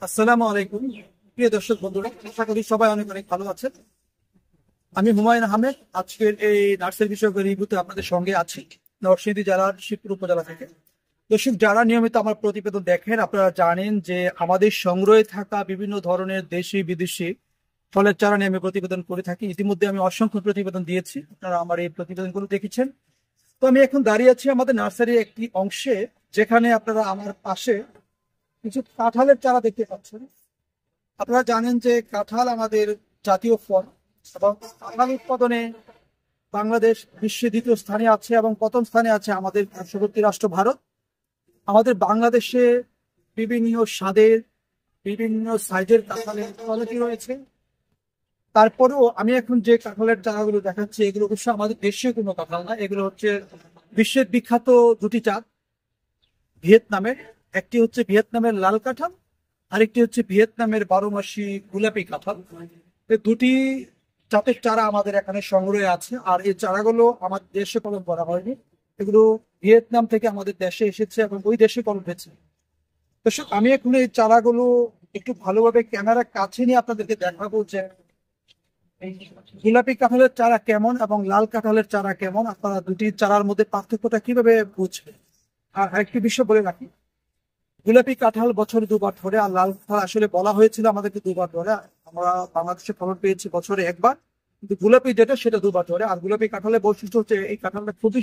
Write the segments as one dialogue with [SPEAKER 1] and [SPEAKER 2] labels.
[SPEAKER 1] আসসালামু আলাইকুম। প্রিয় দর্শক বন্ধুরা, আশা করি সবাই অনেক অনেক ভালো আছেন। আমি হুমায়ুন আহমেদ। আজকের এই নার্সারি বিষয়ক রিভিউতে আপনাদের সঙ্গে আছি নরসিংদী জেলার শিবপুর উপজেলা থেকে। দর্শক, যারা নিয়মিত আমার প্রতিবেদন দেখেন আপনারা জানেন যে আমাদের সংগ্রহে থাকা বিভিন্ন ধরনের দেশি বিদেশি ফলের চারা নিয়ে আমি প্রতিবেদন করে থাকি। ইতিমধ্যে আমি অসংখ্য প্রতিবেদন দিয়েছি, আপনারা আমার এই প্রতিবেদনগুলো দেখেছেন। তো আমি এখন দাঁড়িয়ে আছি আমাদের নার্সারির একটি অংশে, যেখানে আপনারা আমার পাশে কিছু কাঁঠালের চারা দেখতে পাচ্ছেন। আপনারা জানেন যে কাঁঠাল আমাদের জাতীয় ফল এবং কাঁঠাল উৎপাদনে বাংলাদেশ বিশ্বে দ্বিতীয় স্থানে আছে এবং প্রথম স্থানে আছে আমাদের পার্শ্ববর্তী রাষ্ট্র ভারত। আমাদের বাংলাদেশে বিভিন্ন স্বাদের বিভিন্ন সাইজের কাঁঠালের কোয়ালিটি রয়েছে। তারপরেও আমি এখন যে কাঁঠালের চারাগুলো দেখাচ্ছি এগুলো অবশ্য আমাদের দেশীয় কোনো কাঁঠাল না, এগুলো হচ্ছে বিশ্বের বিখ্যাত দুটি জাত ভিয়েতনামের। একটি হচ্ছে ভিয়েতনামের লাল কাঁঠাল, আরেকটি হচ্ছে ভিয়েতনামের 12 মাসি গোলাপি কাঁঠাল। এই দুটি জাতের চারা আমাদের এখানে সংগ্রহে আছে, আর এই চারাগুলো আমাদের দেশে কলম করা হয়নি, এগুলো ভিয়েতনাম থেকে আমাদের দেশে এসেছে এবং ওই দেশে কলম হয়েছে। দর্শক, আমি এখন এই চারাগুলো একটু ভালোভাবে ক্যামেরার কাছে নিয়ে আপনাদেরকে দেখাবো যে এই গোলাপি কাঁঠালের চারা কেমন এবং লাল কাঁঠালের চারা কেমন, আপনারা দুটি চারার মধ্যে পার্থক্যটা কিভাবে বুঝবেন। আর আরেকটি বিষয় বলে রাখি, গোলাপি কাঁঠাল বছরে দুবার ধরে আর লাল কাঁঠাল আসলে বলা হয়েছিল আমাদেরকে দুবার ধরে। আমরা বাংলাদেশে ফলন পেয়েছি বছরে একবার, কিন্তু গোলাপি যেটা সেটা দুবার ধরে। আর গোলাপি কাঁঠালের বৈশিষ্ট্য হচ্ছে এই কাঁঠালটা খুবই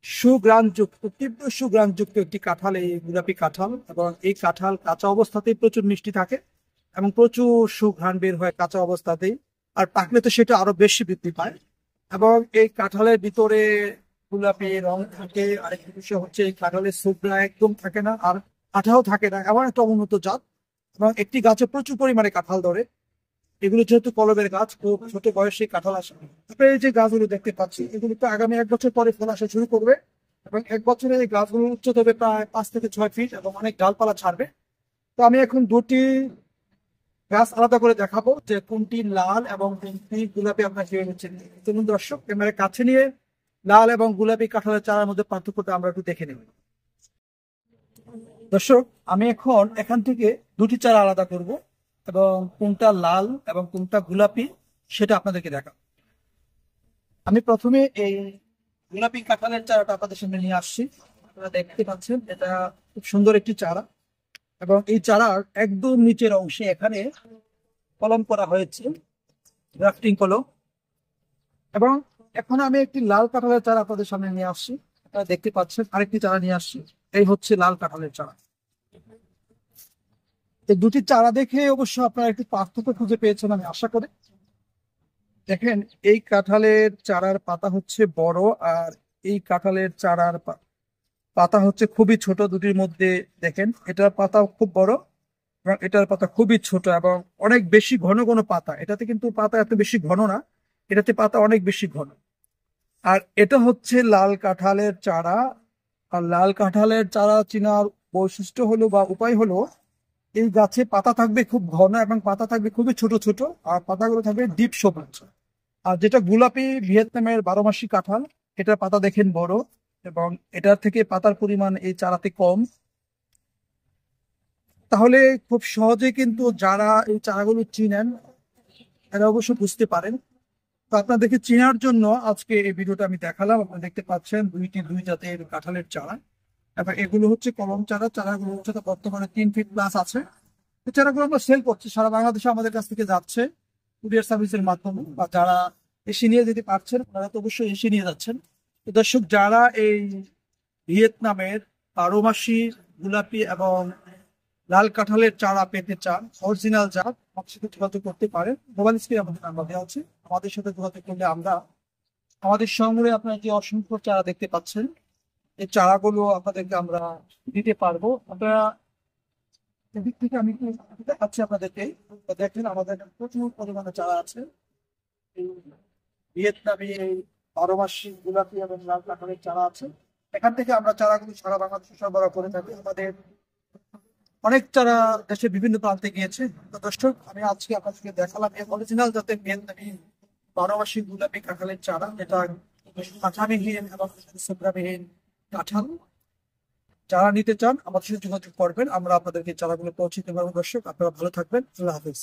[SPEAKER 1] সুগ্রাণযুক্ত, তীব্র সুগ্রাণযুক্ত একটি কাঁঠাল এই গোলাপি কাঁঠাল। এবং এই কাঁঠাল কাঁচা অবস্থাতেই প্রচুর মিষ্টি থাকে এবং প্রচুর সুঘ্রাণ বের হয় কাঁচা অবস্থাতেই, আর পাকলে তো সেটা আরো বেশি বৃদ্ধি পায়। এবং এই কাঁঠালের ভিতরে গোলাপি রং থাকে। আরেকটি বিষয় হচ্ছে এই কাঁঠালের সুগড়া একদম থাকে না, আর আঠাও থাকে না, এমন একটা উন্নত জাত। এবং একটি গাছে প্রচুর পরিমাণে কাঁঠাল ধরে। এগুলো যেহেতু কলমের গাছ, খুব ছোট বয়সে কাঁঠাল আসে। তারপরে এই যে গাছগুলো দেখতে পাচ্ছি এগুলো তো আগামী 1 বছর পরে ফল আসা শুরু করবে এবং 1 বছরে এই গাছগুলো উচ্চতা হবে প্রায় 5 থেকে 6 ফিট এবং অনেক ডালপালা ছাড়বে। তো আমি এখন দুটি গাছ আলাদা করে দেখাবো যে কোনটি লাল এবং কোনটি গোলাপি, আপনার কি হচ্ছেন। চলুন দর্শক, ক্যামেরার কাছে নিয়ে লাল এবং গোলাপি কাঁঠালের চারার মধ্যে পার্থক্যটা আমরা একটু দেখে নেব। দর্শক, আমি এখন এখান থেকে দুটি চারা আলাদা করব এবং কোনটা লাল এবং কোনটা গোলাপি সেটা আপনাদেরকে দেখাবো। আমি প্রথমে এই গোলাপি কাঁঠালের চারাটা আপনাদের সামনে নিয়ে আসছি। আপনারা দেখতে পাচ্ছেন এটা খুব সুন্দর একটি চারা এবং এই চারার একদম নিচের অংশে এখানে কলম করা হয়েছে, গ্রাফটিং কলম। এবং এখন আমি একটি লাল কাঁঠালের চারা আপনাদের সামনে নিয়ে আসছি। আপনারা দেখতে পাচ্ছেন আরেকটি চারা নিয়ে আসছি, এই হচ্ছে লাল কাঁঠালের চারা। এই দুটি চারা দেখে অবশ্য আপনারা একটু পার্থক্য খুঁজে পেয়েছেন আমি আশা করি। দেখেন, এই কাঁঠালের চারার পাতা হচ্ছে বড় আর এই কাঁঠালের চারার পাতা হচ্ছে খুবই ছোট। দুটির মধ্যে দেখেন এটার পাতা খুব বড় এবং এটার পাতা খুবই ছোট এবং অনেক বেশি ঘন ঘন পাতা। এটাতে কিন্তু পাতা এত বেশি ঘন না, এটাতে পাতা অনেক বেশি ঘন। আর এটা হচ্ছে লাল কাঁঠালের চারা। আর লাল কাঁঠালের চারা চেনার বৈশিষ্ট্য হলো বা উপায় হলো, এই গাছে পাতা থাকবে খুব ঘন এবং পাতা থাকবে খুবই ছোট ছোট, আর পাতাগুলো থাকবে ডিপ সবুজ। আর যেটা গোলাপি ভিয়েতনামের 12 মাসি কাঁঠাল, এটার পাতা দেখেন বড় এবং এটার থেকে পাতার পরিমাণ এই চারাতে কম। তাহলে খুব সহজে কিন্তু যারা এই চারাগুলো চিনেন এরা অবশ্য বুঝতে পারেন। তো আপনাদেরকে চেনার জন্য আজকে এই ভিডিওটা আমি দেখালাম। আপনারা দেখতে পাচ্ছেন দুই জাতের কাঁঠালের চারা এবং এগুলো হচ্ছে কলম চারা। চারাগুলো হচ্ছে তো বর্তমানে 3 ফিট প্লাস আছে। এই চারাগুলো আমরা সেল করছি, সারা বাংলাদেশে আমাদের কাছ থেকে যাচ্ছে কুরিয়ার সার্ভিসের মাধ্যমে। বা যারা এসে নিয়ে যেতে পারছেন তারা তো অবশ্যই এসে নিয়ে যাচ্ছেন। তো দর্শক, যারা এই ভিয়েতনামের 12 মাসি গোলাপি এবং লাল কাঁঠালের চারা পেতে চান অরিজিনাল জাত, আমাদের সাথে যোগাযোগ করতে পারেন। মোবাইল স্ক্রিনে আমাদের নাম্বার দেওয়া আছে, আমাদের সাথে যোগাযোগ করলে আমরা আমাদের সংগ্রহে আপনারা যে অসংখ্য চারা দেখতে পাচ্ছেন এই চারাগুলো আপনাদেরকে আমরা দিতে পারবো। আপনারা এদিক থেকে আমি একটু দেখাচ্ছি আপনাদেরকে। তো দেখেন আমাদের এখানে প্রচুর পরিমাণে চারা আছে। এই ভিয়েতনামি এই 12 মাসি গোলাপি এবং লাল কাঁঠালের চারা আছে। এখান থেকে আমরা চারাগুলো সারা বাংলাদেশে সরবরাহ করে থাকি। আমাদের অনেক চারা দেশের বিভিন্ন প্রান্তে গিয়েছে। তো দর্শক, আমি আজকে আপনাদেরকে দেখালাম এই অরিজিনাল জাতের ভিয়েতনামি 12 মাসি গোলাপি কাঁঠালের চারা, এটা কাঁঠাবিহীন এবং শুকরাবিহীন কাঁঠাল। যারা নিতে চান আমাদের সাথে যোগাযোগ করবেন, আমরা আপনাদেরকে চারাগুলো পৌঁছে দিতে পারবো। দর্শক, আপনারা ভালো থাকবেন। আল্লাহ হাফিজ।